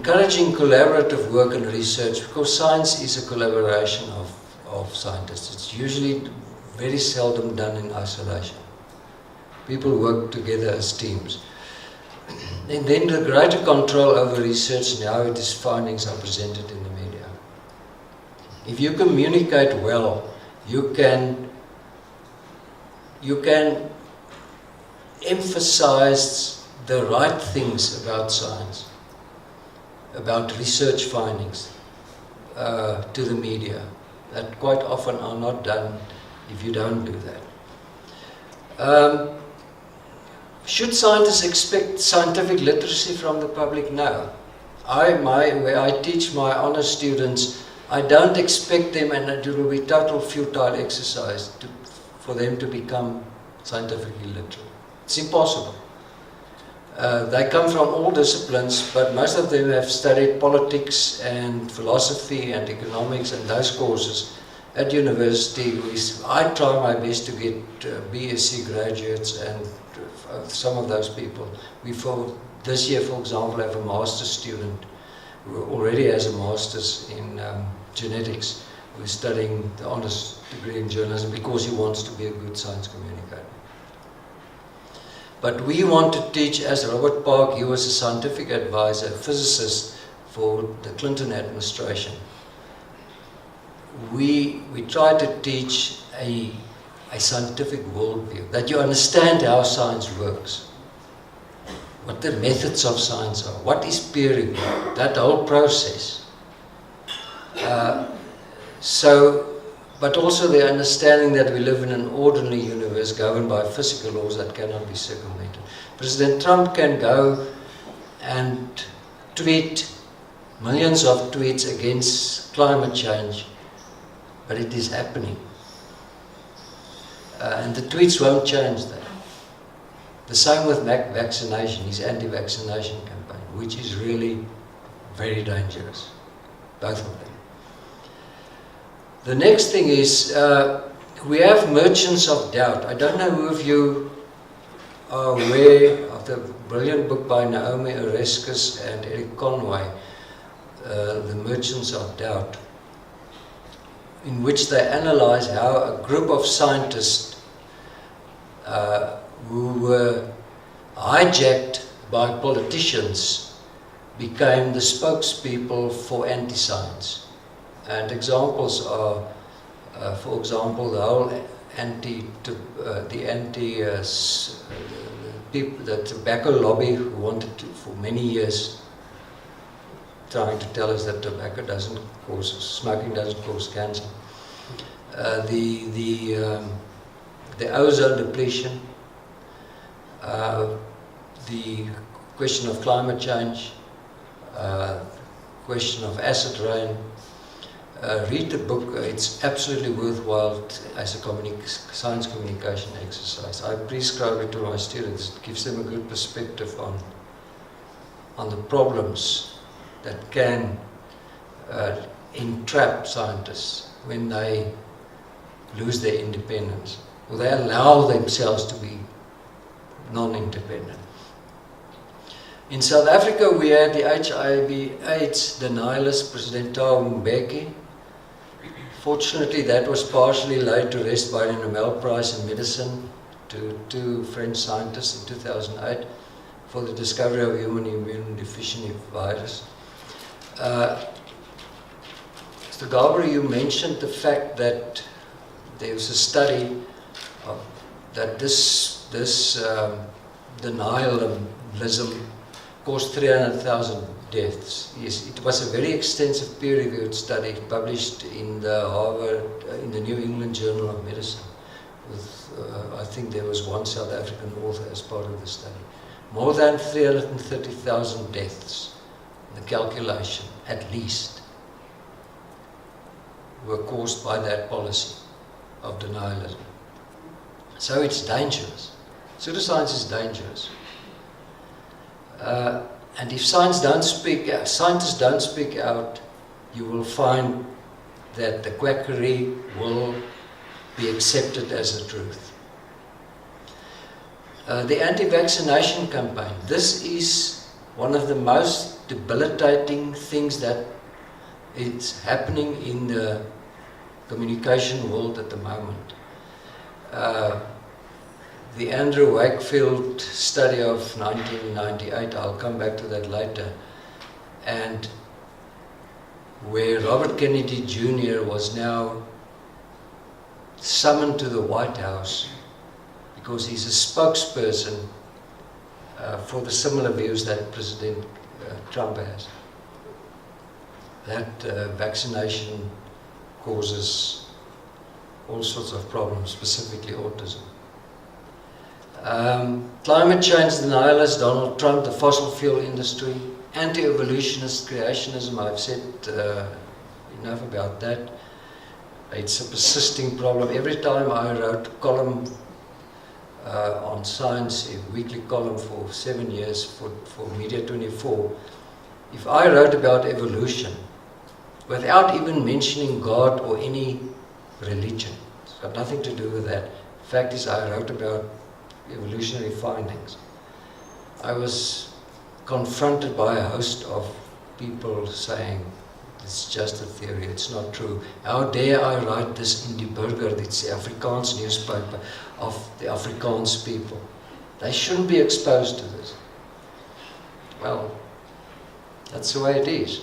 encouraging collaborative work and research, because science is a collaboration of scientists. It's usually very seldom done in isolation. People work together as teams. And then the greater control over research and how its findings are presented in the media. If you communicate well, you can emphasize the right things about science, about research findings to the media, that quite often are not done if you don't do that. Should scientists expect scientific literacy from the public? No. Where I teach my honor students, I don't expect them, and it will be total futile exercise for them to become scientifically literate. It's impossible. They come from all disciplines, but most of them have studied politics and philosophy and economics and those courses at university. I try my best to get BSc graduates, and some of those people. This year, for example, have a master's student who already has a master's in genetics, who is studying the honors degree in journalism because he wants to be a good science communicator. But we want to teach, as Robert Park, he was a scientific advisor, a physicist for the Clinton administration. We try to teach a scientific worldview, that you understand how science works, what the methods of science are, what is peer review, that whole process. But also the understanding that we live in an ordinary universe governed by physical laws that cannot be circumvented. President Trump can go and tweet millions of tweets against climate change, but it is happening. And the tweets won't change that. The same with vaccination, his anti-vaccination campaign, which is really very dangerous, both of them. The next thing is, we have merchants of doubt. I don't know who of you are aware of the brilliant book by Naomi Oreskes and Eric Conway, The Merchants of Doubt, in which they analyze how a group of scientists who were hijacked by politicians became the spokespeople for anti-science. And examples are, for example, the whole the tobacco lobby, who wanted to, for many years, trying to tell us that smoking doesn't cause cancer. The ozone depletion, the question of climate change, question of acid rain. Read the book. It's absolutely worthwhile as a science communication exercise. I prescribe it to my students. It gives them a good perspective on the problems that can entrap scientists when they lose their independence, or they allow themselves to be non-independent. In South Africa, we had the HIV/AIDS denialist President Thabo Mbeki. Fortunately, that was partially laid to rest by the Nobel Prize in Medicine to two French scientists in 2008 for the discovery of human immunodeficiency virus. Mr. Garber, you mentioned the fact that there was a study that this denialism caused 300,000 deaths. Yes, it was a very extensive peer-reviewed study published in the New England Journal of Medicine. I think there was one South African author as part of the study. More than 330,000 deaths, the calculation, at least, were caused by that policy of denialism. So it's dangerous. Pseudoscience is dangerous. And if scientists don't speak out, you will find that the quackery will be accepted as a truth. The anti-vaccination campaign. This is one of the most debilitating things that is happening in the communication world at the moment. The Andrew Wakefield study of 1998, I'll come back to that later, and where Robert Kennedy Jr. was now summoned to the White House because he's a spokesperson for the similar views that President Trump has. That vaccination causes all sorts of problems, specifically autism. Climate change denialist Donald Trump, the fossil fuel industry, anti-evolutionist creationism, I've said enough about that. It's a persisting problem. Every time I wrote a column on science, a weekly column for 7 years for Media 24, if I wrote about evolution without even mentioning God or any religion, it's got nothing to do with that. Fact is, I wrote about evolutionary findings. I was confronted by a host of people saying, it's just a theory, it's not true. How dare I write this in Die Burger, it's the Afrikaans newspaper of the Afrikaans people. They shouldn't be exposed to this. Well, that's the way it is.